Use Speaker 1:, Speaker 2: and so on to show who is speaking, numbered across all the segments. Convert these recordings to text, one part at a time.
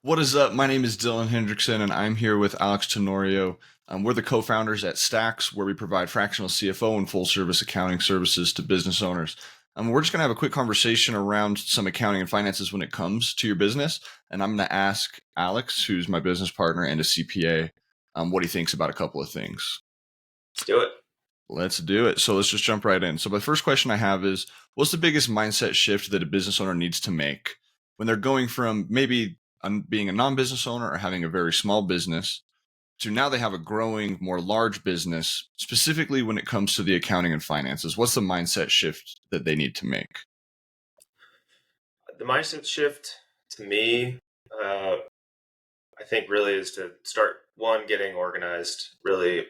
Speaker 1: What is up? My name is Dylan Hendrickson, and I'm here with Alex Tenorio. We're the co-founders at Stacks, where we provide fractional CFO and full-service accounting services to business owners. We're just going to have a quick conversation around some accounting and finances when it comes to your business, and I'm going to ask Alex, who's my business partner and a CPA, what he thinks about a couple of things.
Speaker 2: Let's do it.
Speaker 1: Let's do it. So let's just jump right in. So my first question I have is, what's the biggest mindset shift that a business owner needs to make when they're going from maybe being a non-business owner or having a very small business to now they have a growing, more large business, specifically when it comes to the accounting and finances? What's the mindset shift that they need to make?
Speaker 2: The mindset shift to me, I think, really is to start getting organized, really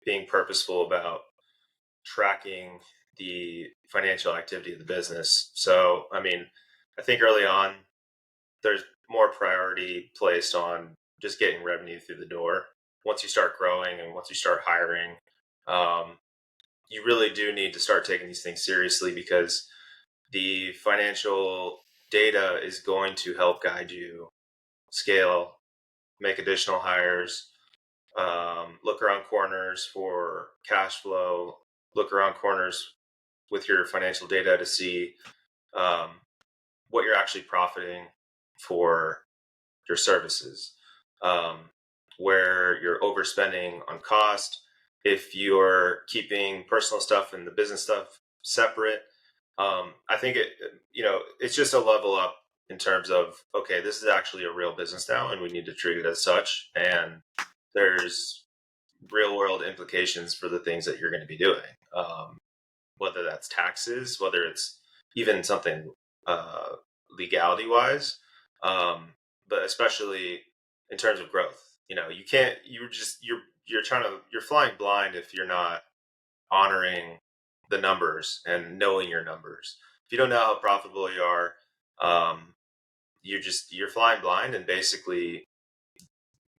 Speaker 2: being purposeful about tracking the financial activity of the business. So, I think early on, there's more priority placed on just getting revenue through the door. Once you start growing and once you start hiring, um, you really do need to start taking these things seriously because the financial data is going to help guide you scale, make additional hires, look around corners for cash flow, look around corners with your financial data to see um, what you're actually profiting for your services, um, where you're overspending on cost. If you're keeping personal stuff and the business stuff separate, I think it's just a level up in terms of, okay, this is actually a real business now and we need to treat it as such. And there's real world implications for the things that you're going to be doing, whether that's taxes, whether it's even something legality wise, but especially in terms of growth. You can't, you're flying blind if you're not honoring the numbers and knowing your numbers. If you don't know how profitable you are, um, you're flying blind, and basically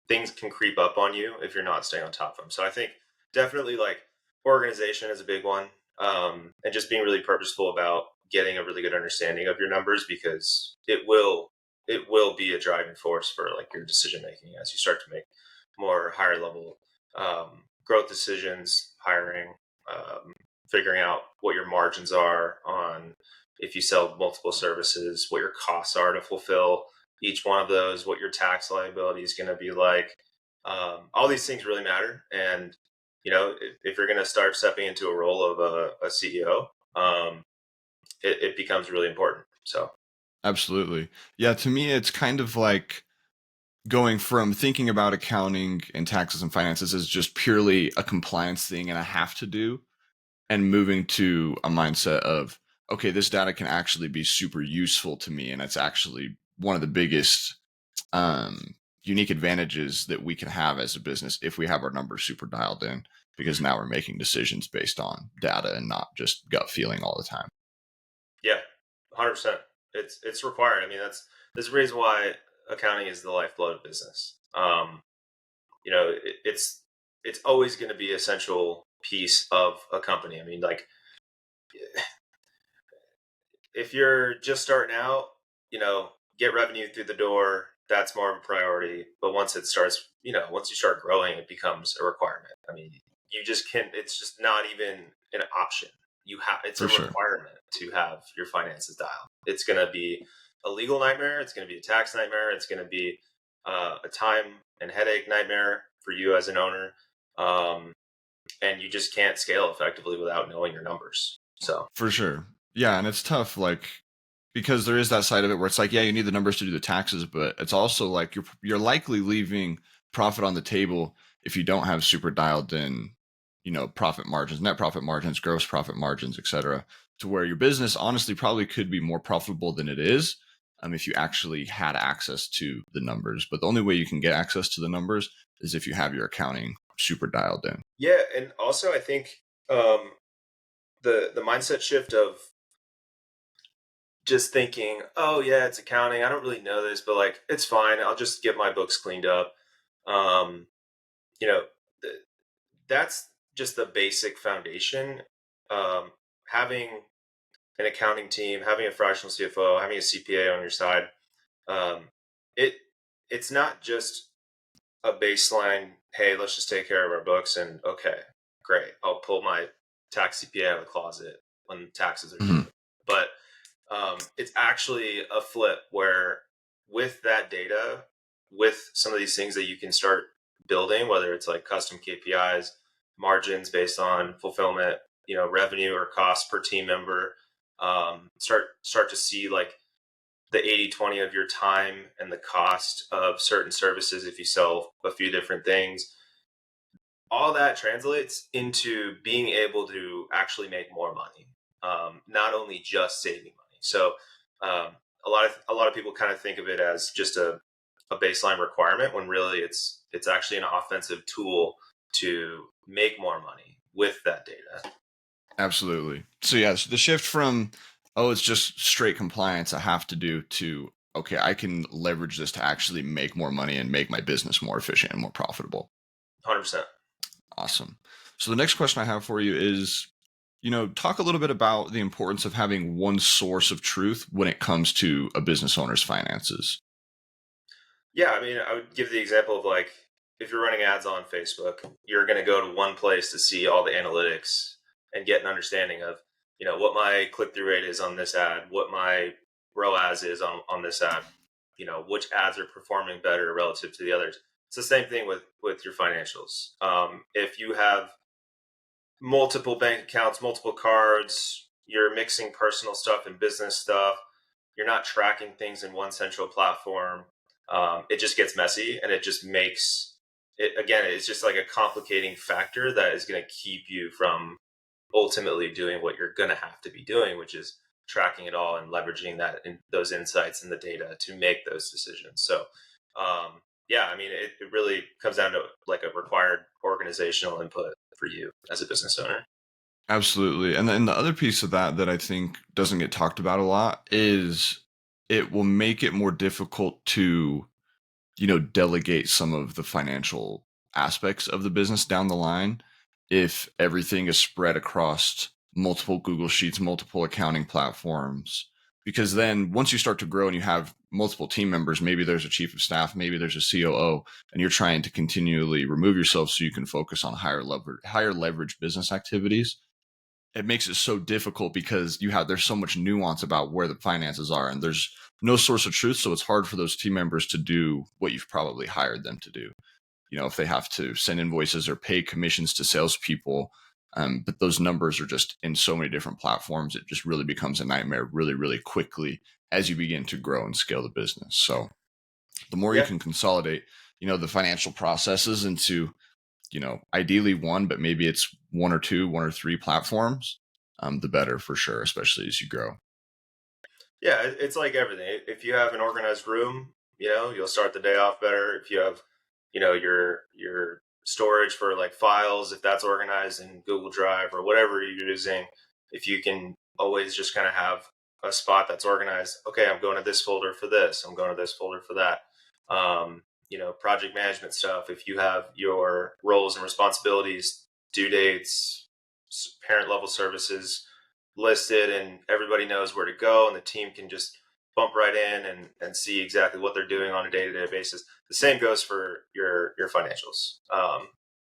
Speaker 2: things can creep up on you if you're not staying on top of them. So I think definitely like organization is a big one, and just being really purposeful about getting a really good understanding of your numbers, because it will be a driving force for like your decision making as you start to make more higher level growth decisions, hiring, figuring out what your margins are on if you sell multiple services, what your costs are to fulfill each one of those, what your tax liability is going to be like. All these things really matter. And, if you're going to start stepping into a role of a CEO, it becomes really important. So,
Speaker 1: Absolutely. Yeah, to me, it's kind of like going from thinking about accounting and taxes and finances as just purely a compliance thing and I have to do, and moving to a mindset of, okay, this data can actually be super useful to me, and it's actually one of the biggest um, unique advantages that we can have as a business if we have our numbers super dialed in, because now we're making decisions based on data and not just gut feeling all the time.
Speaker 2: yeah, 100%. It's required. I mean, there's a reason why accounting is the lifeblood of business. It's always going to be an essential piece of a company. I mean, like, if you're just starting out, get revenue through the door. That's more of a priority. But once you start growing, it becomes a requirement. I mean, you just can. It's just not even an option. It's
Speaker 1: For
Speaker 2: a
Speaker 1: sure.
Speaker 2: requirement to have your finances dialed. It's going to be a legal nightmare. It's going to be a tax nightmare. It's going to be a time and headache nightmare for you as an owner. Um, and you just can't scale effectively without knowing your numbers. So,
Speaker 1: For sure. Yeah, and it's tough, like, because there is that side of it where it's like, yeah, you need the numbers to do the taxes, but it's also like you're likely leaving profit on the table if you don't have super dialed in, profit margins, net profit margins, gross profit margins, etc. To where your business honestly probably could be more profitable than it is, if you actually had access to the numbers. But the only way you can get access to the numbers is if you have your accounting super dialed in.
Speaker 2: yeah, and also I think um, the mindset shift of just thinking, oh yeah, it's accounting. I don't really know this, but like it's fine. I'll just get my books cleaned up. Um, you know, th- that's just the basic foundation. Having an accounting team, having a fractional CFO, having a CPA on your side, um, it it's not just a baseline, hey, let's just take care of our books and okay, great. I'll pull my tax CPA out of the closet when taxes are due.
Speaker 1: Mhm.
Speaker 2: But it's actually a flip where with that data, with some of these things that you can start building, whether it's like custom KPIs, margins based on fulfillment, revenue or cost per team member, start to see like the 80/20 of your time and the cost of certain services if you sell a few different things. All that translates into being able to actually make more money, not only just saving money. So um, a lot of people kind of think of it as just a baseline requirement when really it's actually an offensive tool to make more money with that data.
Speaker 1: Absolutely. So yeah, so the shift from, oh, it's just straight compliance I have to do, to, okay, I can leverage this to actually make more money and make my business more efficient and more profitable.
Speaker 2: 100%.
Speaker 1: Awesome. So the next question I have for you is, talk a little bit about the importance of having one source of truth when it comes to a business owner's finances.
Speaker 2: Yeah, I mean, I would give the example of like if you're running ads on Facebook, you're going to go to one place to see all the analytics and get an understanding of, what my click through rate is on this ad, what my ROAS is on this ad, which ads are performing better relative to the others. It's the same thing with your financials. If you have multiple bank accounts, multiple cards, you're mixing personal stuff and business stuff, you're not tracking things in one central platform. It just gets messy and it just makes it, again, it's just like a complicating factor that is going to keep you from ultimately doing what you're going to have to be doing, which is tracking it all and leveraging those insights and the data to make those decisions. So, yeah, I mean, it really comes down to like a required organizational input for you as a business owner.
Speaker 1: Absolutely. And then the other piece of that I think doesn't get talked about a lot is it will make it more difficult to, delegate some of the financial aspects of the business down the line if everything is spread across multiple Google Sheets, multiple accounting platforms. Because then once you start to grow and you have multiple team members, maybe there's a chief of staff, maybe there's a COO, and you're trying to continually remove yourself so you can focus on higher leverage business activities. It makes it so difficult because there's so much nuance about where the finances are, and there's no source of truth, so it's hard for those team members to do what you've probably hired them to do. If they have to send invoices or pay commissions to salespeople, but those numbers are just in so many different platforms, it just really becomes a nightmare really, really quickly as you begin to grow and scale the business. So the more you
Speaker 2: Yeah.
Speaker 1: can consolidate, the financial processes into, ideally one, but maybe it's one or two, one or three platforms, the better for sure, especially as you grow.
Speaker 2: Yeah, it's like everything. If you have an organized room, you'll start the day off better. If you have, your storage for like files, if that's organized in Google Drive or whatever you're using, if you can always just kind of have a spot that's organized. Okay, I'm going to this folder for this. I'm going to this folder for that. Project management stuff. If you have your roles and responsibilities, due dates, parent level services listed and everybody knows where to go and the team can just bump right in and see exactly what they're doing on a day-to-day basis. The same goes for your financials.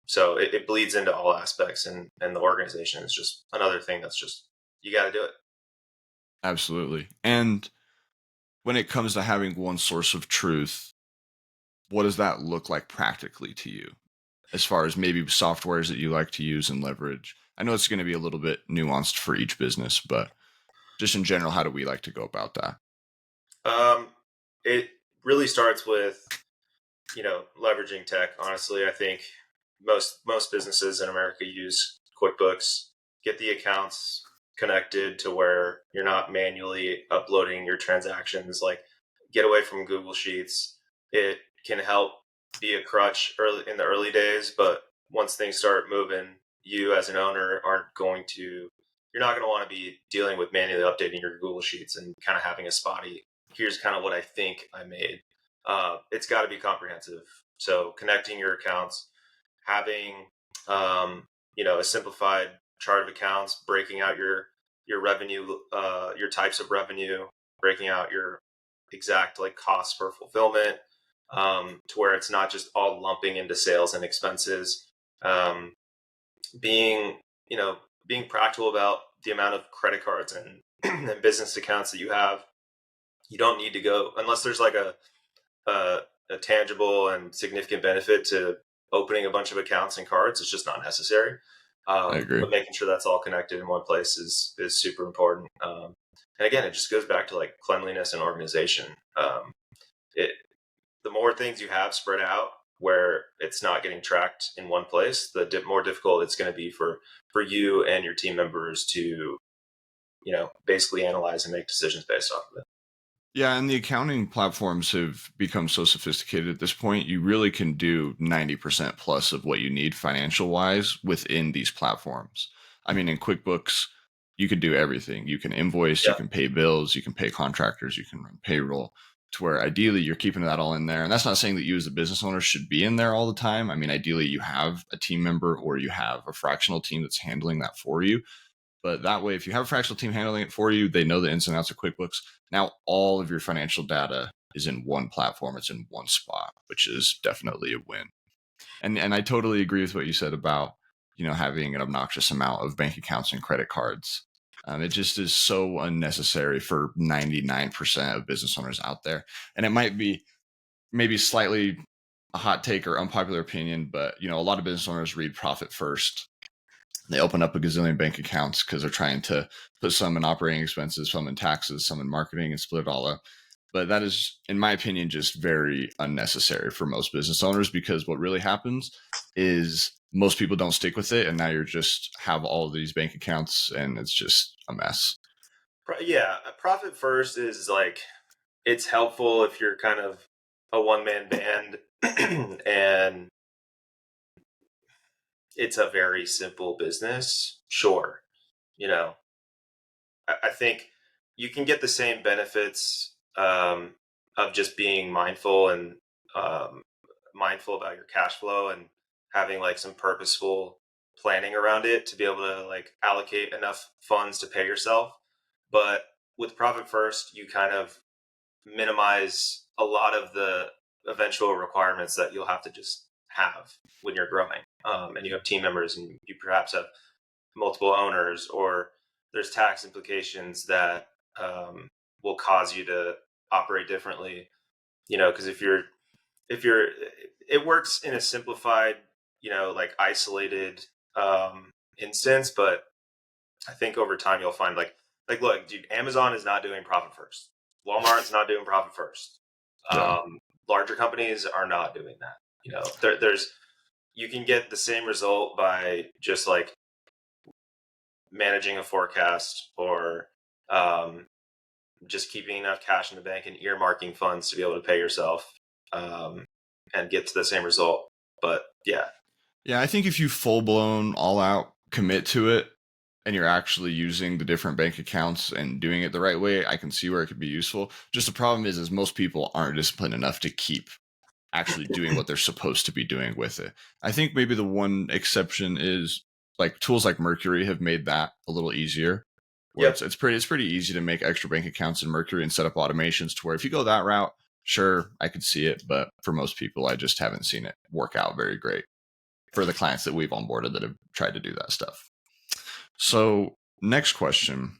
Speaker 2: So it bleeds into all aspects, and the organization is just another thing that's just, you got to do it.
Speaker 1: Absolutely. And when it comes to having one source of truth, what does that look like practically to you, as far as maybe softwares that you like to use and leverage? I know it's going to be a little bit nuanced for each business, but just in general, how do we like to go about that?
Speaker 2: Um, it really starts with, leveraging tech. Honestly, I think most businesses in America use QuickBooks. Get the accounts connected to where you're not manually uploading your transactions. Like, get away from Google Sheets. It can help be a crutch early in the early days, but once things start moving, you as an owner aren't going to. You're not going to want to be dealing with manually updating your Google Sheets and kind of having a spotty. Here's kind of what I think I made. It's got to be comprehensive. So connecting your accounts, having a simplified chart of accounts, breaking out your revenue, your types of revenue, breaking out your exact like costs for fulfillment, to where it's not just all lumping into sales and expenses. Um, being, you know, being practical about the amount of credit cards and, and business accounts that you have. You don't need to go unless there's like a, a tangible and significant benefit to opening a bunch of accounts and cards. It's just not necessary.
Speaker 1: I agree.
Speaker 2: But making sure that's all connected in one place is super important. And again, it just goes back to like cleanliness and organization. It The more things you have spread out where it's not getting tracked in one place, the more difficult it's going to be for you and your team members to, basically analyze and make decisions based off of it.
Speaker 1: Yeah, and the accounting platforms have become so sophisticated at this point, you really can do 90% plus of what you need financial wise within these platforms. I mean, in QuickBooks, you can do everything. You can invoice, you
Speaker 2: Yeah.
Speaker 1: can pay bills, you can pay contractors, you can run payroll, to where ideally you're keeping that all in there. And that's not saying that you as a business owner should be in there all the time. I mean, ideally you have a team member or you have a fractional team that's handling that for you. But that way, if you have a fractional team handling it for you, they know the ins and outs of QuickBooks. Now, all of your financial data is in one platform. It's in one spot, which is definitely a win. And I totally agree with what you said about having an obnoxious amount of bank accounts and credit cards. It just is so unnecessary for 99% of business owners out there. And it might be maybe slightly a hot take or unpopular opinion, but a lot of business owners read profit first. They open up a gazillion bank accounts because they're trying to put some in operating expenses, some in taxes, some in marketing, and split it all up. But that is, in my opinion, just very unnecessary for most business owners, because what really happens is most people don't stick with it. And now you're just have all of these bank accounts and it's just a mess.
Speaker 2: Yeah, a profit first is like it's helpful if you're kind of a one man band and it's a very simple business. Sure, you know, I think you can get the same benefits of just being mindful and um, mindful about your cash flow and having like some purposeful planning around it to be able to like allocate enough funds to pay yourself. But with profit first, you kind of minimize a lot of the eventual requirements that you'll have to just have when you're growing. And you have team members and you perhaps have multiple owners, or there's tax implications that will cause you to operate differently. Because if you're, it works in a simplified, like isolated instance, but I think over time you'll find look, dude, Amazon is not doing profit first. Walmart's not doing profit first.
Speaker 1: Yeah.
Speaker 2: Larger companies are not doing that. There's you can get the same result by just like managing a forecast or um, just keeping enough cash in the bank and earmarking funds to be able to pay yourself um, and get to the same result. But yeah,
Speaker 1: Yeah, I think if you full blown all out commit to it and you're actually using the different bank accounts and doing it the right way, I can see where it could be useful. Just the problem is most people aren't disciplined enough to keep actually doing what they're supposed to be doing with it. I think maybe the one exception is like tools like Mercury have made that a little easier, where
Speaker 2: yep.
Speaker 1: it's pretty easy to make extra bank accounts in Mercury and set up automations to where if you go that route, sure, I could see it, but for most people I just haven't seen it work out very great for the clients that we've onboarded that have tried to do that stuff. So, next question.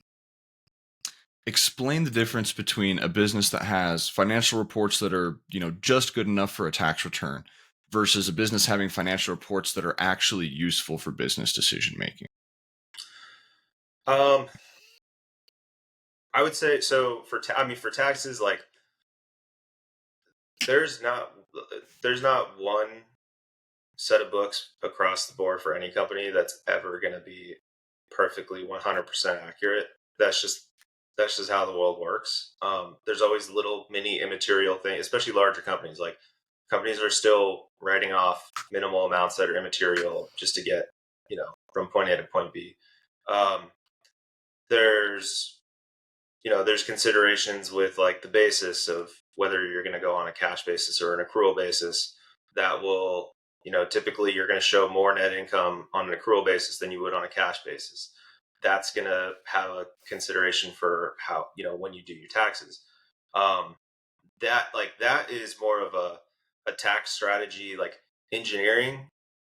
Speaker 1: Explain the difference between a business that has financial reports that are, just good enough for a tax return versus a business having financial reports that are actually useful for business decision making.
Speaker 2: Um, I would say so for taxes, like there's not there's not one set of books across the board for any company that's ever going to be perfectly 100% accurate. That's just how the world works. There's always little mini immaterial things, especially larger companies. Like companies are still writing off minimal amounts that are immaterial just to get from point A to point B. Um, there's there's considerations with like the basis of whether you're going to go on a cash basis or an accrual basis that will, typically you're going to show more net income on an accrual basis than you would on a cash basis. That's going to have a consideration for how, when you do your taxes. Um, that is more of a a tax strategy like engineering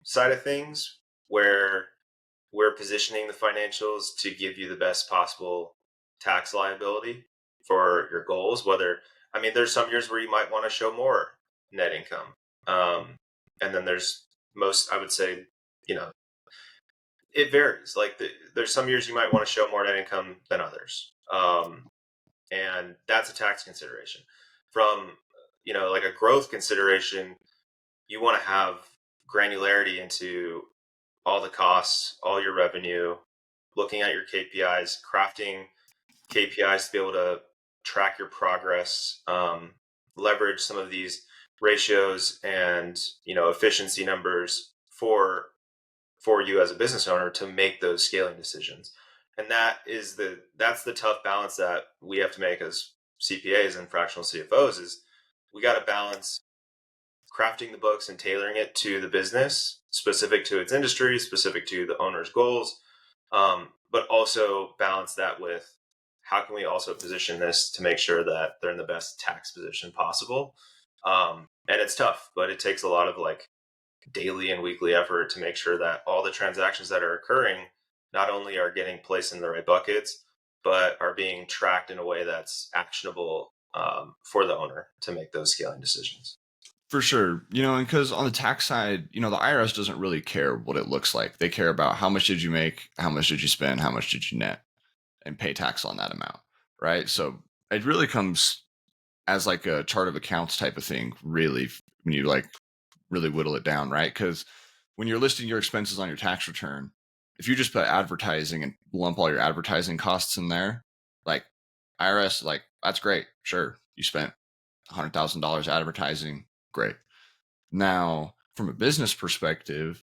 Speaker 2: side of things where we're positioning the financials to give you the best possible tax liability for your goals. Whether, I mean, there's some years where you might want to show more net income. And then I would say, you know, it varies. Like there's some years you might want to show more net income than others. And that's a tax consideration. From, like a growth consideration, you want to have granularity into all the costs, all your revenue, looking at your KPIs, crafting KPIs to be able to track your progress, leverage some of these ratios and efficiency numbers for you as a business owner to make those scaling decisions. And that's the tough balance that we have to make as CPAs and fractional CFOs is we got to balance crafting the books and tailoring it to the business, specific to its industry, specific to the owner's goals, but also balance that with how can we also position this to make sure that they're in the best tax position possible. And it's tough, but it takes a lot of like daily and weekly effort to make sure that all the transactions that are occurring not only are getting placed in the right buckets, but are being tracked in a way that's actionable for the owner to make those scaling decisions.
Speaker 1: For sure. And because on the tax side, the IRS doesn't really care what it looks like. They care about how much did you make, how much did you spend, how much did you net, and pay tax on that amount. Right. So it really comes as like a chart of accounts type of thing, really, when you like really whittle it down, right? Because when you're listing your expenses on your tax return, if you just put advertising and lump all your advertising costs in there, like IRS, like that's great. Sure. You spent $100,000 advertising. Great. Now, from a business perspective,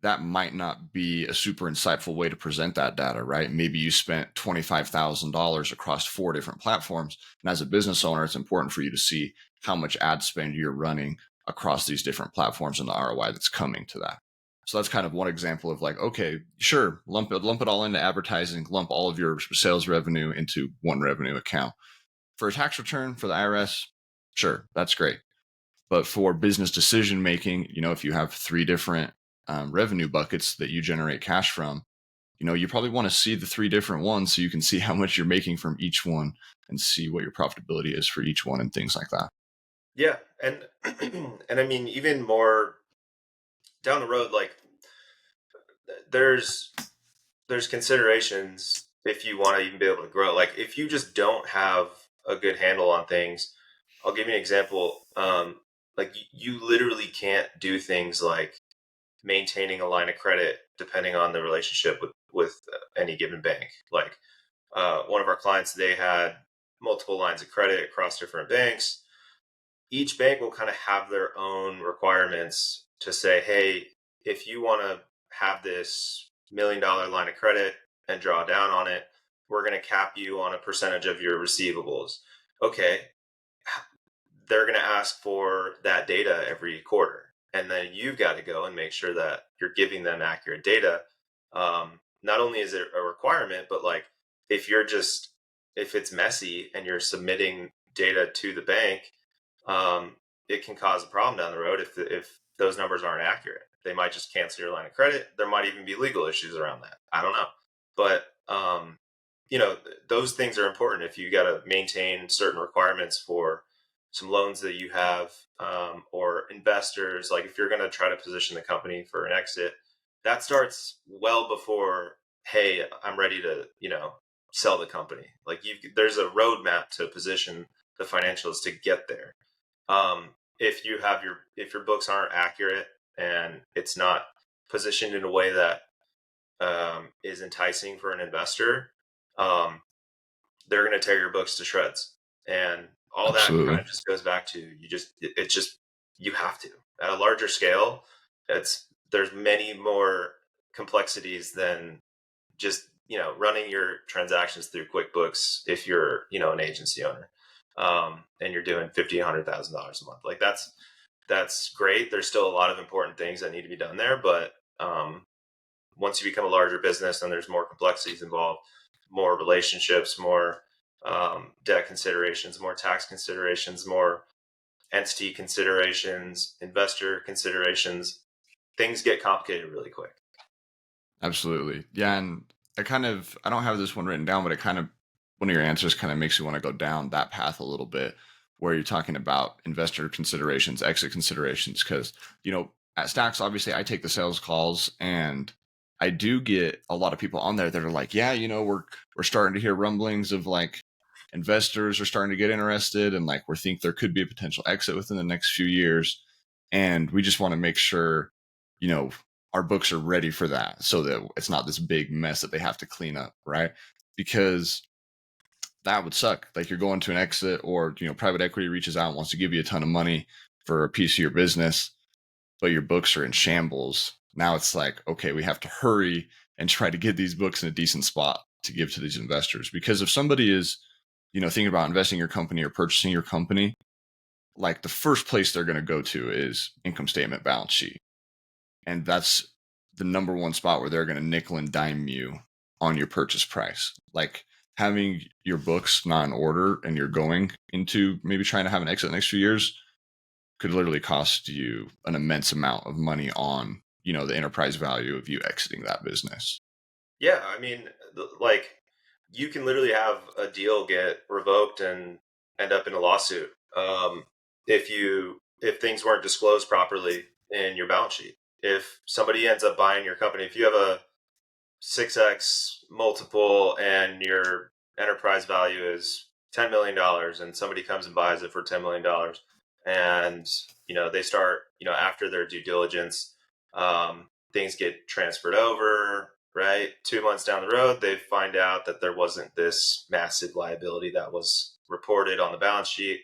Speaker 1: that might not be a super insightful way to present that data, right? Maybe you spent $25,000 across 4 different platforms. And as a business owner, it's important for you to see how much ad spend you're running across these different platforms and the ROI that's coming to that. So that's kind of one example of like, okay, sure, lump it all into advertising, lump all of your sales revenue into one revenue account. For a tax return for the IRS, sure, that's great. But for business decision making, if you have 3 different revenue buckets that you generate cash from, you probably want to see the 3 different ones so you can see how much you're making from each one and see what your profitability is for each one and things like that.
Speaker 2: Yeah, and and I mean even more down the road, like there's considerations if you want to even be able to grow. Like if you just don't have a good handle on things, I'll give you an example. Like you literally can't do things like maintaining a line of credit depending on the relationship with any given bank. Like one of our clients, they had multiple lines of credit across different banks. Each bank will kind of have their own requirements to say, hey, if you want to have this $1 million line of credit and draw down on it, we're going to cap you on a percentage of your receivables. Okay, they're going to ask for that data every quarter. And then you've got to go and make sure that you're giving them accurate data. Not only is it a requirement, but like if it's messy and you're submitting data to the bank, it can cause a problem down the road if those numbers aren't accurate. They might just cancel your line of credit. There might even be legal issues around that. I don't know. But, those things are important if you got to maintain certain requirements for some loans that you have, or investors. Like if you're going to try to position the company for an exit, that starts well before, hey, I'm ready to, sell the company. Like there's a roadmap to position the financials to get there. If your books aren't accurate and it's not positioned in a way that is enticing for an investor, they're going to tear your books to shreds. And all that kind
Speaker 1: Absolutely.
Speaker 2: of just goes back to you have to at a larger scale. There's many more complexities than just running your transactions through QuickBooks if you're an agency owner, and you're doing $1,500,000 a month. Like that's great. There's still a lot of important things that need to be done there, but once you become a larger business and there's more complexities involved, more relationships, more debt considerations, more tax considerations, more entity considerations, investor considerations, things get complicated really quick.
Speaker 1: Absolutely. Yeah, and I don't have this one written down, but it kind of one of your answers kind of makes me want to go down that path a little bit where you're talking about investor considerations, exit considerations cuz at Stacks obviously I take the sales calls and I do get a lot of people on there that are like, "Yeah, we're starting to hear rumblings of like investors are starting to get interested and like we think there could be a potential exit within the next few years and we just want to make sure you know our books are ready for that so that it's not this big mess that they have to clean up, right? Because that would suck. Like you're going to an exit or, private equity reaches out and wants to give you a ton of money for a piece of your business, but your books are in shambles. Now it's like, okay, we have to hurry and try to get these books in a decent spot to give to these investors. Because if somebody is, thinking about investing in your company or purchasing your company, like the first place they're going to go to is income statement, balance sheet, and that's the number one spot where they're going to nickel and dime you on your purchase price. Like having your books not in order and you're going into maybe trying to have an exit the next few years could literally cost you an immense amount of money on the enterprise value of you exiting that business.
Speaker 2: Yeah, I mean, like you can literally have a deal get revoked and end up in a lawsuit if things weren't disclosed properly in your balance sheet. If somebody ends up buying your company, if you have a 6x multiple and your enterprise value is $10 million and somebody comes and buys it for $10 million and they start after their due diligence, things get transferred over, right? 2 months down the road they find out that there wasn't this massive liability that was reported on the balance sheet.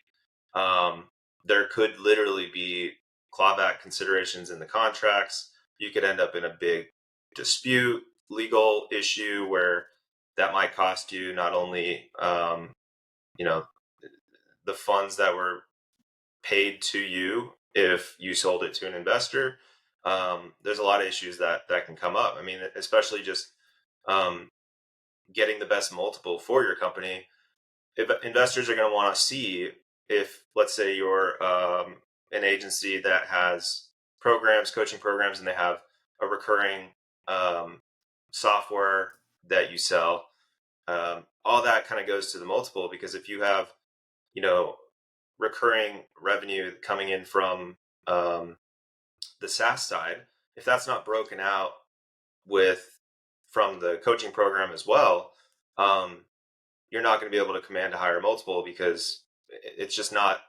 Speaker 2: There could literally be clawback considerations in the contracts. You could end up in a big dispute, legal issue where that might cost you not only you know the funds that were paid to you if you sold it to an investor. There's a lot of issues that can come up. I mean, especially just um, getting the best multiple for your company. If investors are going to want to see if, let's say, you're an agency that has coaching programs, and they have a recurring um, software that you sell, all that kind of goes to the multiple, because if you have, you know, recurring revenue coming in from um, the SaaS side, if that's not broken out with from the coaching program as well, um, you're not going to be able to command a higher multiple, because it's just not,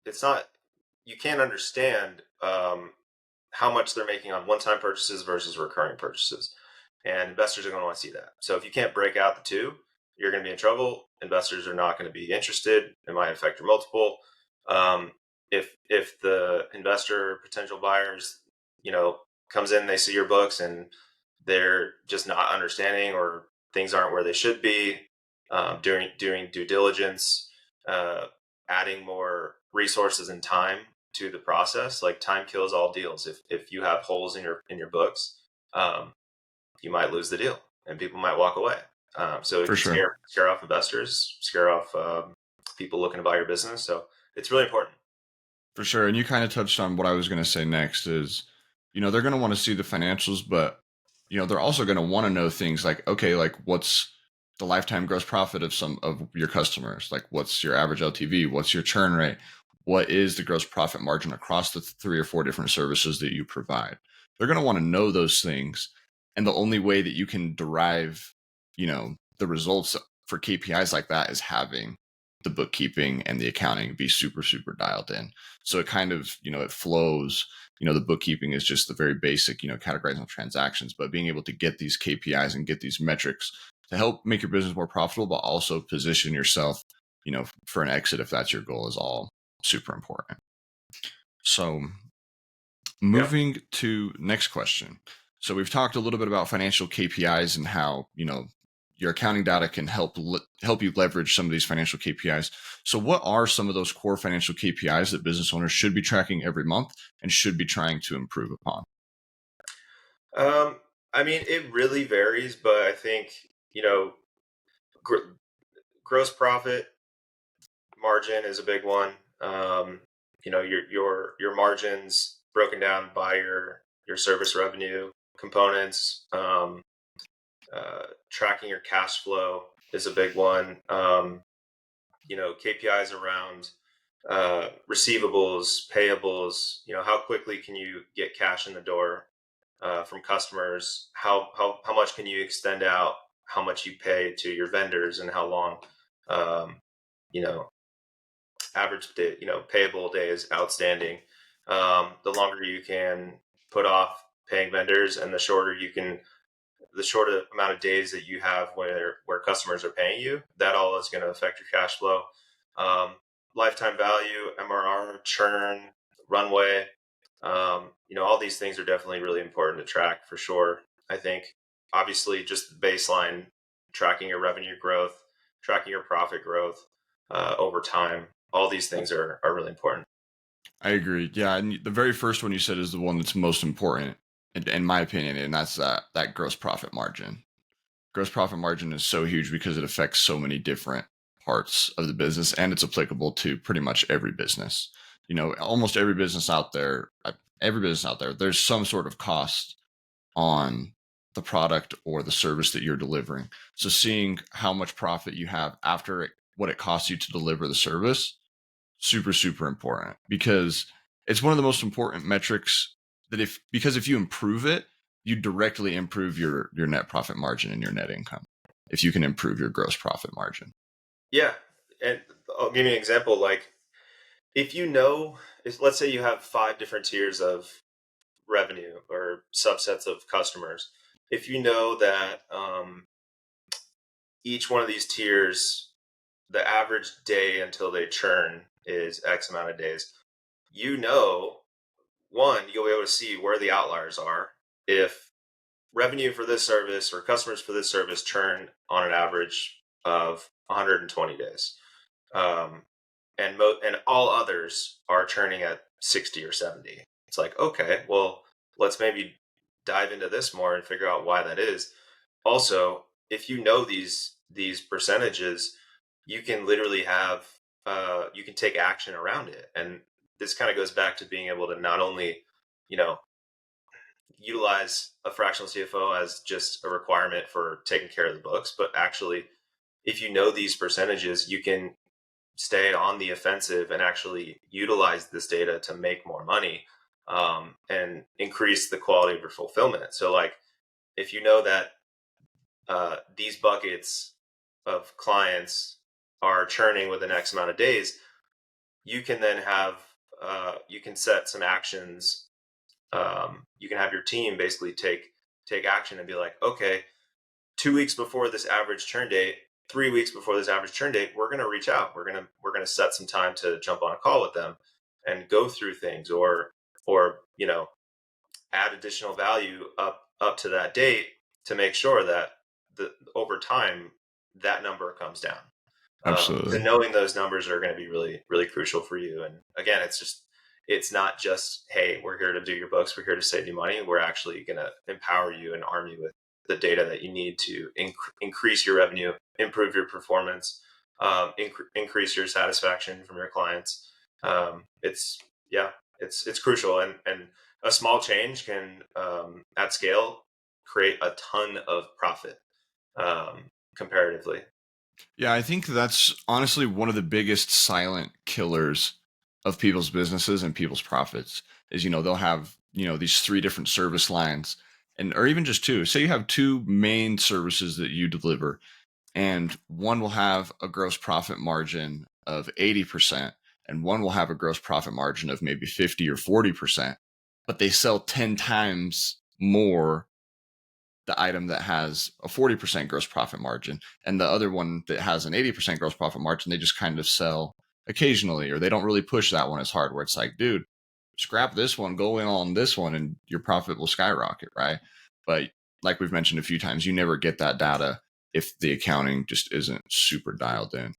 Speaker 2: it's not, you can't understand how much they're making on one-time purchases versus recurring purchases. And investors are going to want to see that. So if you can't break out the two, you're going to be in trouble. Investors are not going to be interested. It might affect your multiple. If the investor, potential buyers, comes in, they see your books and they're just not understanding, or things aren't where they should be during doing due diligence, uh, adding more resources and time to the process. Like, time kills all deals. If you have holes in your books, um, you might lose the deal and people might walk away. So it
Speaker 1: For
Speaker 2: can
Speaker 1: sure.
Speaker 2: scare off investors, scare off people looking to buy your business. So it's really important.
Speaker 1: For sure. And you kind of touched on what I was going to say next is, they're going to want to see the financials, but, they're also going to want to know things like, okay, like what's the lifetime gross profit of some of your customers? Like what's your average LTV? What's your churn rate? What is the gross profit margin across the three or four different services that you provide? They're going to want to know those things. And the only way that you can derive, the results for KPIs like that is having the bookkeeping and the accounting be super, super dialed in. So it kind of, it flows. The bookkeeping is just the very basic, categorizing transactions, but being able to get these KPIs and get these metrics to help make your business more profitable, but also position yourself, for an exit if that's your goal is all super important. So
Speaker 2: Yeah.
Speaker 1: moving to next question. So we've talked a little bit about financial KPIs and how, your accounting data can help you leverage some of these financial KPIs. So what are some of those core financial KPIs that business owners should be tracking every month and should be trying to improve upon?
Speaker 2: Um, I mean, it really varies, but I think, gr- gross profit margin is a big one. Your margins broken down by your service revenue components. Tracking your cash flow is a big one. KPIs around receivables, payables. How quickly can you get cash in the door from customers? How much can you extend out? How much you pay to your vendors and how long? Um, you know, average day, payable days outstanding. The longer you can put off paying vendors, and the shorter amount of days that you have where customers are paying you, that all is going to affect your cash flow. Um, Lifetime value, MRR, churn, runway, all these things are definitely really important to track for sure. I think obviously just the baseline, tracking your revenue growth, tracking your profit growth over time, all these things are really important.
Speaker 1: I agree. Yeah, and the very first one you said is the one that's most important, in my opinion, and that's that gross profit margin. Gross profit margin is so huge because it affects so many different parts of the business, and it's applicable to pretty much every business. Almost every business out there, there's some sort of cost on the product or the service that you're delivering. So seeing how much profit you have after what it costs you to deliver the service, super, super important, because it's one of the most important metrics because if you improve it, you directly improve your net profit margin and your net income if you can improve your gross profit margin.
Speaker 2: Yeah. And I'll give you an example. Like if let's say you have 5 different tiers of revenue or subsets of customers. If you know that each one of these tiers, the average day until they churn is X amount of days, one, you'll be able to see where the outliers are. If revenue for this service or customers for this service churn on an average of 120 days, um, and all others are churning at 60 or 70. It's like, okay, well, let's maybe dive into this more and figure out why that is. Also, if you know these percentages, you can literally you can take action around it. And this kind of goes back to being able to not only, you know, utilize a fractional CFO as just a requirement for taking care of the books, but actually, if you know these percentages, you can stay on the offensive and actually utilize this data to make more money, and increase the quality of your fulfillment. So, like, if you know that these buckets of clients are churning within X amount of days, you can then you can set some actions. You can have your team basically take action and be like, okay, 2 weeks before this average churn date, 3 weeks before this average churn date, we're going to reach out. We're going to set some time to jump on a call with them and go through things, or add additional value up to that date to make sure that over time that number comes down. So
Speaker 1: Absolutely.
Speaker 2: knowing those numbers are going to be really, really crucial for you. And again, it's not just, hey, we're here to do your books, we're here to save you money. We're actually going to empower you and arm you with the data that you need to increase your revenue, improve your performance, increase your satisfaction from your clients. It's yeah, it's crucial, and a small change can, at scale, create a ton of profit, comparatively.
Speaker 1: Yeah, I think that's honestly one of the biggest silent killers of people's businesses and people's profits is, they'll have, these three different service lines, and or even just two. Say you have two main services that you deliver, and one will have a gross profit margin of 80%, and one will have a gross profit margin of maybe 50 or 40%, but they sell 10 times more the item that has a 40% gross profit margin, and the other one that has an 80% gross profit margin, they just kind of sell occasionally, or they don't really push that one as hard, where it's like, dude, scrap this one, go in on this one, and your profit will skyrocket, right? But like we've mentioned a few times, you never get that data if the accounting just isn't super dialed in.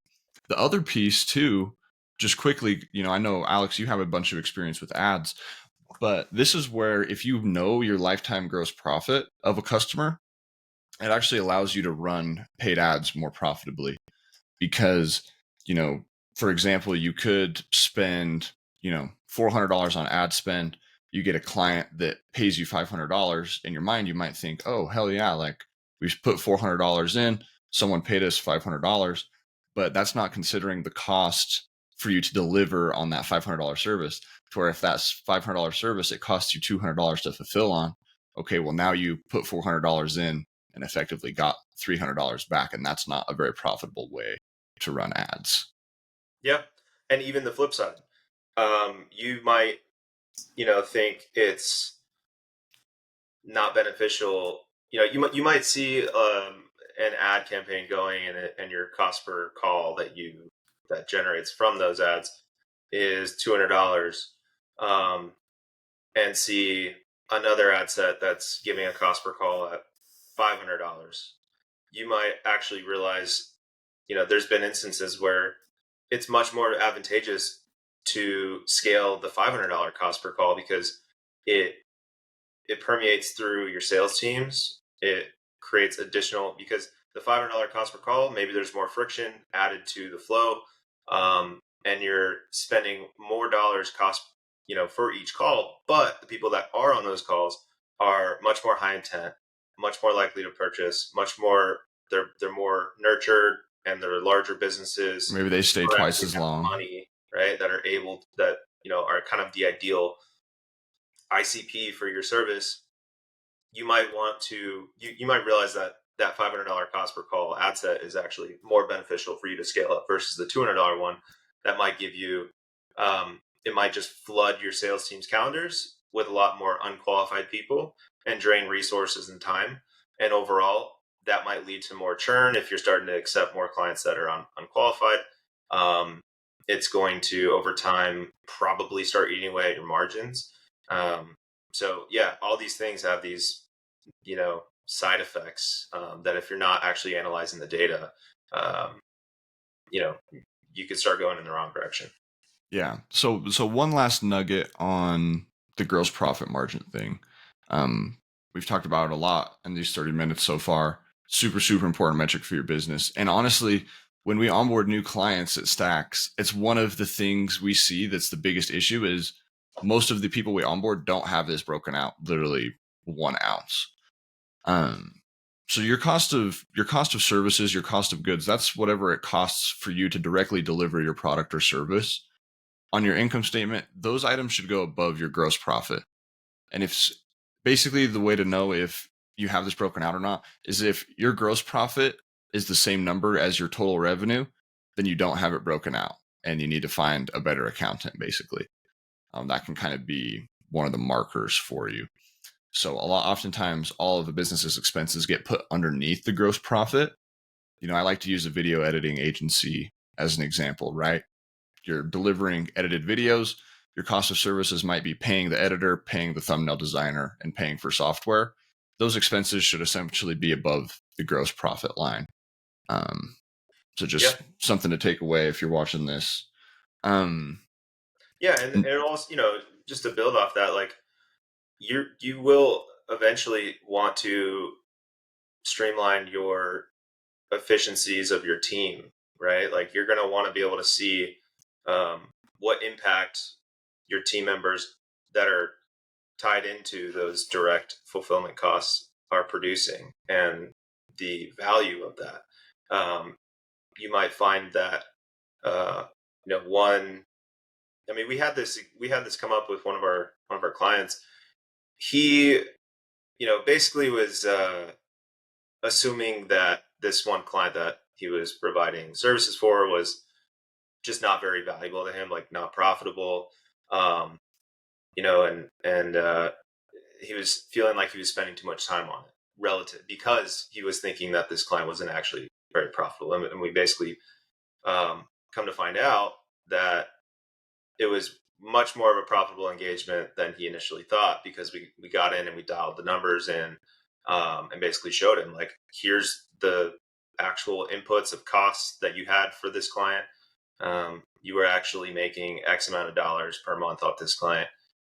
Speaker 1: The other piece too, just quickly, I know, Alex, you have a bunch of experience with ads, but this is where, if you know your lifetime gross profit of a customer, it actually allows you to run paid ads more profitably, because, you know, for example, you could spend, $400 on ad spend. You get a client that pays you $500. In your mind, you might think, oh, hell yeah, like we put $400 in, someone paid us $500, but that's not considering the cost for you to deliver on that $500 service. To where if that's $500 service, it costs you $200 to fulfill on. Okay, well, now you put $400 in and effectively got $300 back. And that's not a very profitable way to run ads.
Speaker 2: Yeah. And even the flip side, you might, think it's not beneficial. You might see an ad campaign going, and your cost per call that generates from those ads is $200, um, and see another ad set that's giving a cost per call at $500. You might actually realize, there's been instances where it's much more advantageous to scale the $500 cost per call, because it it permeates through your sales teams. It creates additional, because the $500 cost per call, maybe there's more friction added to the flow, and you're spending more dollars cost, for each call. But the people that are on those calls are much more high intent, much more likely to purchase, much more. They're more nurtured, and they're larger businesses
Speaker 1: Maybe they stay
Speaker 2: who
Speaker 1: twice
Speaker 2: actually
Speaker 1: as
Speaker 2: have
Speaker 1: long.
Speaker 2: money, right? That are able, that are kind of the ideal ICP for your service. You might want to, you might realize that that $500 cost per call ad set is actually more beneficial for you to scale up versus the $200 one that might give you, it might just flood your sales team's calendars with a lot more unqualified people and drain resources and time. And overall, that might lead to more churn if you're starting to accept more clients that are unqualified. It's going to, over time, probably start eating away at your margins. So yeah, all these things have these, side effects, that if you're not actually analyzing the data, um, you know, you could start going in the wrong direction.
Speaker 1: Yeah. So one last nugget on the gross profit margin thing. Um, we've talked about it a lot in these 30 minutes so far. Super, super important metric for your business. And honestly, when we onboard new clients at Stacks, it's one of the things we see that's the biggest issue is most of the people we onboard don't have this broken out, literally 1 ounce. Um, so your cost of services, your cost of goods, that's whatever it costs for you to directly deliver your product or service on your income statement. Those items should go above your gross profit. And if basically the way to know if you have this broken out or not is if your gross profit is the same number as your total revenue, then you don't have it broken out and you need to find a better accountant basically. That can kind of be one of the markers for you. So oftentimes all of the business's expenses get put underneath the gross profit. I like to use a video editing agency as an example, right? You're delivering edited videos. Your cost of services might be paying the editor, paying the thumbnail designer, and paying for software. Those expenses should essentially be above the gross profit line. Um, so
Speaker 2: Yeah.
Speaker 1: just something to take away if you're watching this. Um,
Speaker 2: Yeah. And also, just to build off that, like you will eventually want to streamline your efficiencies of your team, right? Like you're going to want to be able to see, what impact your team members that are tied into those direct fulfillment costs are producing, and the value of that. You might find that, uh, one. I mean, we had this come up with one of our clients. He, basically was, assuming that this one client that he was providing services for was just not very valuable to him, like not profitable. Um, and he was feeling like he was spending too much time on it relative, because he was thinking that this client wasn't actually very profitable. And we basically, come to find out that it was much more of a profitable engagement than he initially thought, because we got in and we dialed the numbers in, and basically showed him, like, here's the actual inputs of costs that you had for this client. You were actually making X amount of dollars per month off this client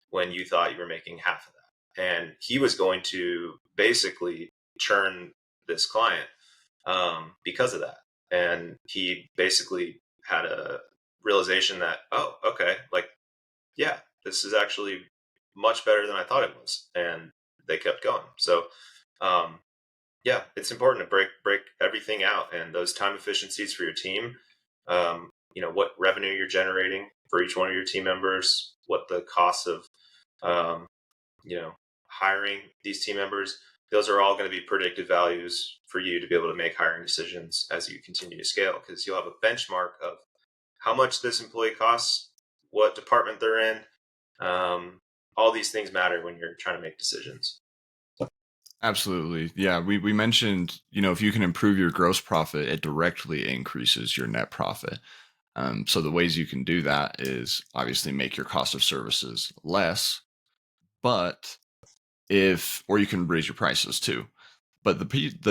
Speaker 2: when you thought you were making half of that. And he was going to basically churn this client, because of that. And he basically had a realization that, oh, okay, like, yeah, this is actually much better than I thought it was, and they kept going. So, um, yeah, it's important to break everything out, and those time efficiencies for your team. What revenue you're generating for each one of your team members, what the cost of um, you know hiring these team members. Those are all going to be predictive values for you to be able to make hiring decisions as you continue to scale, because you'll have a benchmark of how much this employee costs, what department they're in. Um, all these things matter when you're trying to make decisions.
Speaker 1: Absolutely. Yeah. We mentioned, if you can improve your gross profit, it directly increases your net profit. So the ways you can do that is obviously make your cost of services less, but or you can raise your prices too. But the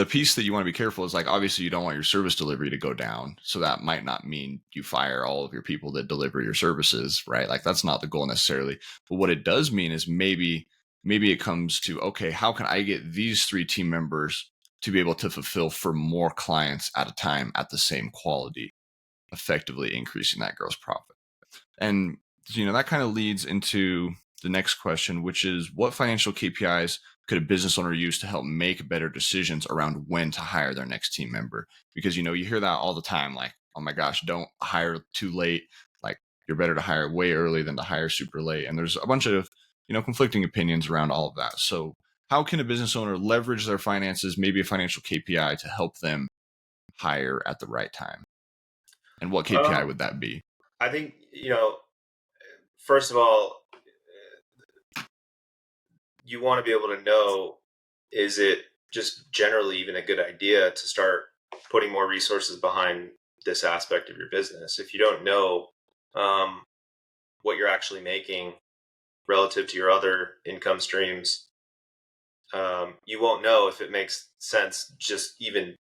Speaker 1: piece that you want to be careful is, like, obviously you don't want your service delivery to go down. So that might not mean you fire all of your people that deliver your services, right? Like, that's not the goal necessarily. But what it does mean is maybe it comes to, okay, how can I get these 3 team members to be able to fulfill for more clients at a time at the same quality, effectively increasing that gross profit. And that kind of leads into the next question, which is, what financial KPIs could a business owner use to help make better decisions around when to hire their next team member? Because you hear that all the time, like, oh my gosh, don't hire too late. Like, you're better to hire way early than to hire super late. And there's a bunch of conflicting opinions around all of that. So how can a business owner leverage their finances, maybe a financial KPI, to help them hire at the right time? And what KPI
Speaker 2: Um,
Speaker 1: would that be?
Speaker 2: I think, first of all, you want to be able to know, is it just generally even a good idea to start putting more resources behind this aspect of your business? If you don't know um, what you're actually making relative to your other income streams, you won't know if it makes sense, just even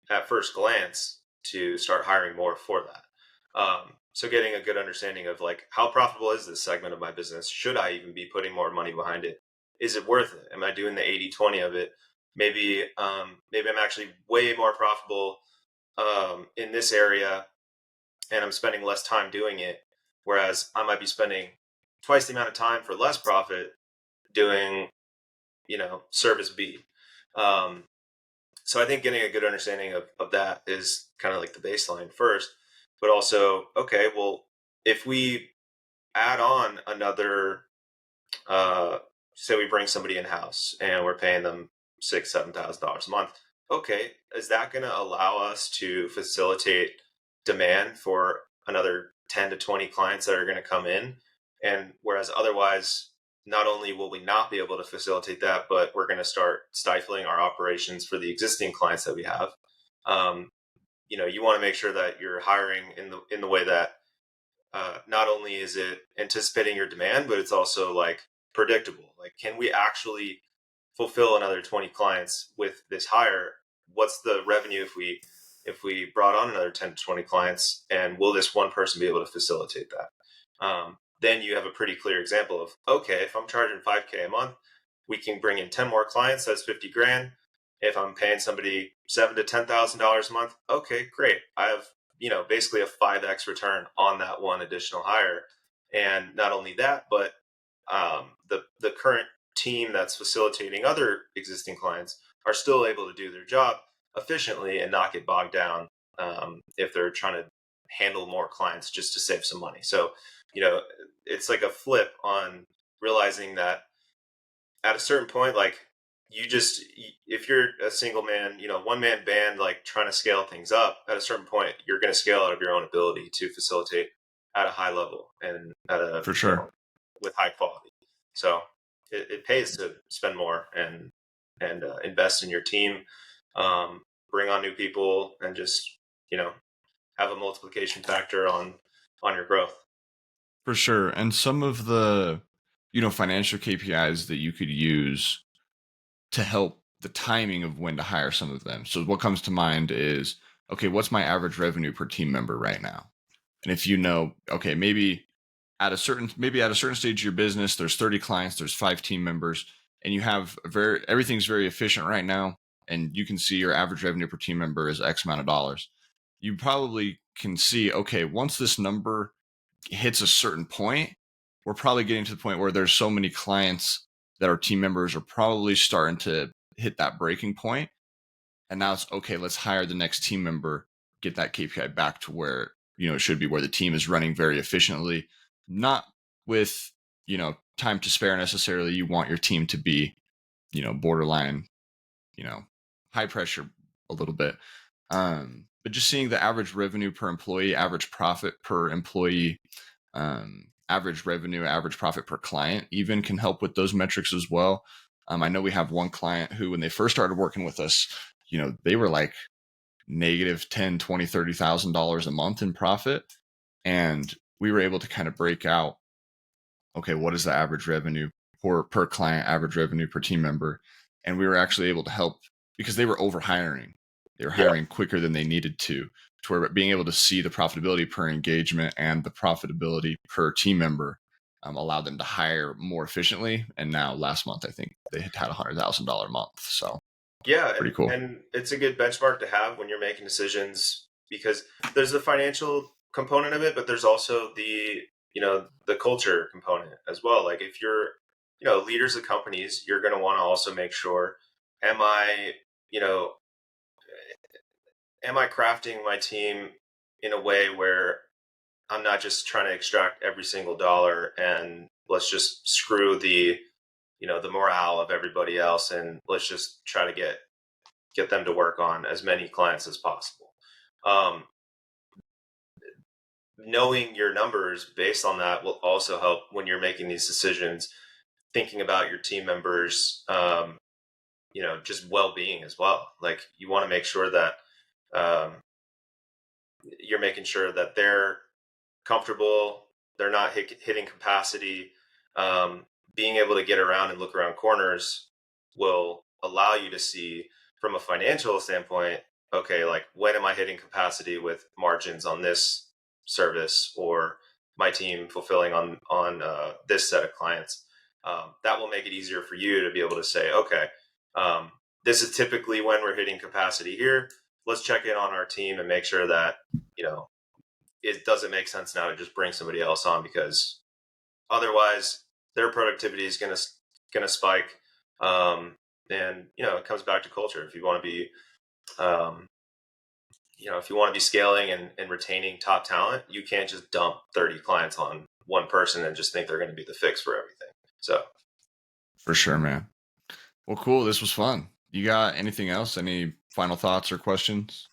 Speaker 2: at first glance, to start hiring more for that. So getting a good understanding of, like, how profitable is this segment of my business? Should I even be putting more money behind it? Is it worth it? Am I doing the 80/20 of it? Maybe I'm actually way more profitable in this area, and I'm spending less time doing it. Whereas I might be spending twice the amount of time for less profit doing, service B. Um, so I think getting a good understanding of that is kind of like the baseline first, but also, okay, well, if we add on another, uh, say we bring somebody in house and we're paying them $6,000-7,000 a month. Okay, is that going to allow us to facilitate demand for another 10 to 20 clients that are going to come in? And whereas otherwise, not only will we not be able to facilitate that, but we're going to start stifling our operations for the existing clients that we have. Um, you want to make sure that you're hiring in the way that not only is it anticipating your demand, but it's also like predictable. Like, can we actually fulfill another 20 clients with this hire? What's the revenue if we brought on another 10 to 20 clients, and will this one person be able to facilitate that? Then you have a pretty clear example of, okay, if I'm charging 5K a month, we can bring in 10 more clients. That's 50 grand. If I'm paying somebody $7,000 to $10,000 a month, okay, great. I have basically a 5x return on that one additional hire. And not only that, but the current team that's facilitating other existing clients are still able to do their job efficiently and not get bogged down if they're trying to handle more clients just to save some money. So, it's like a flip on realizing that at a certain point, like, if you're a single man, one man band, like trying to scale things up, at a certain point, you're going to scale out of your own ability to facilitate at a high level and at a,
Speaker 1: For sure.
Speaker 2: with high quality. So it pays to spend more and invest in your team, bring on new people, and just, have a multiplication factor on your growth.
Speaker 1: For sure. And some of the, financial KPIs that you could use to help the timing of when to hire some of them. So what comes to mind is, okay, what's my average revenue per team member right now? And if okay, maybe at a certain stage of your business, there's 30 clients, there's 5 team members, and you have everything's very efficient right now, and you can see your average revenue per team member is X amount of dollars. you probably can see, okay, once this number hits a certain point, we're probably getting to the point where there's so many clients that our team members are probably starting to hit that breaking point. And now it's okay, let's hire the next team member, get that KPI back to where, it should be, where the team is running very efficiently, not with, time to spare necessarily. You want your team to be, borderline, you know, high pressure a little bit. But just seeing the average revenue per employee, average profit per employee, average revenue, average profit per client even can help with those metrics as well. I know we have one client who, when they first started working with us, they were like negative 10, 20, $30,000 a month in profit. And we were able to kind of break out, okay, what is the average revenue per client, average revenue per team member? And we were actually able to help because they were over hiring. They were
Speaker 2: Yeah.
Speaker 1: hiring quicker than they needed to where being able to see the profitability per engagement and the profitability per team member allowed them to hire more efficiently. And now last month, I think they had $100,000 a month. So
Speaker 2: Yeah,
Speaker 1: pretty cool.
Speaker 2: and it's a good benchmark to have when you're making decisions, because there's the financial component of it, but there's also the culture component as well. Like if you're leaders of companies, you're going to want to also make sure, am I you know am I crafting my team in a way where I'm not just trying to extract every single dollar and let's just screw the morale of everybody else, and let's just try to get them to work on as many clients as possible. Um, Knowing your numbers based on that will also help when you're making these decisions, thinking about your team members, just well-being as well. Like you want to make sure that um, you're making sure that they're comfortable, they're not hitting capacity. Um, Being able to get around and look around corners will allow you to see from a financial standpoint, okay, like when am I hitting capacity with margins on this service, or my team fulfilling on this set of clients. That will make it easier for you to be able to say, okay, um, this is typically when we're hitting capacity here. Let's check in on our team and make sure that you know it doesn't make sense now to just bring somebody else on, because otherwise their productivity is gonna spike. And it comes back to culture. If you want to be um, if you want to be scaling and retaining top talent, you can't just dump 30 clients on one person and just think they're going to be the fix for everything. So
Speaker 1: For sure, man. Well, cool. This was fun. You got anything else? Any final thoughts or questions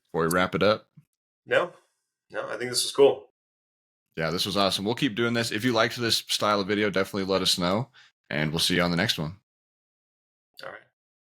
Speaker 1: before we wrap it up?
Speaker 2: no, I think this was cool.
Speaker 1: Yeah, this was awesome. We'll keep doing this. If you liked this style of video, definitely let us know, and we'll see you on the next one.
Speaker 2: All right.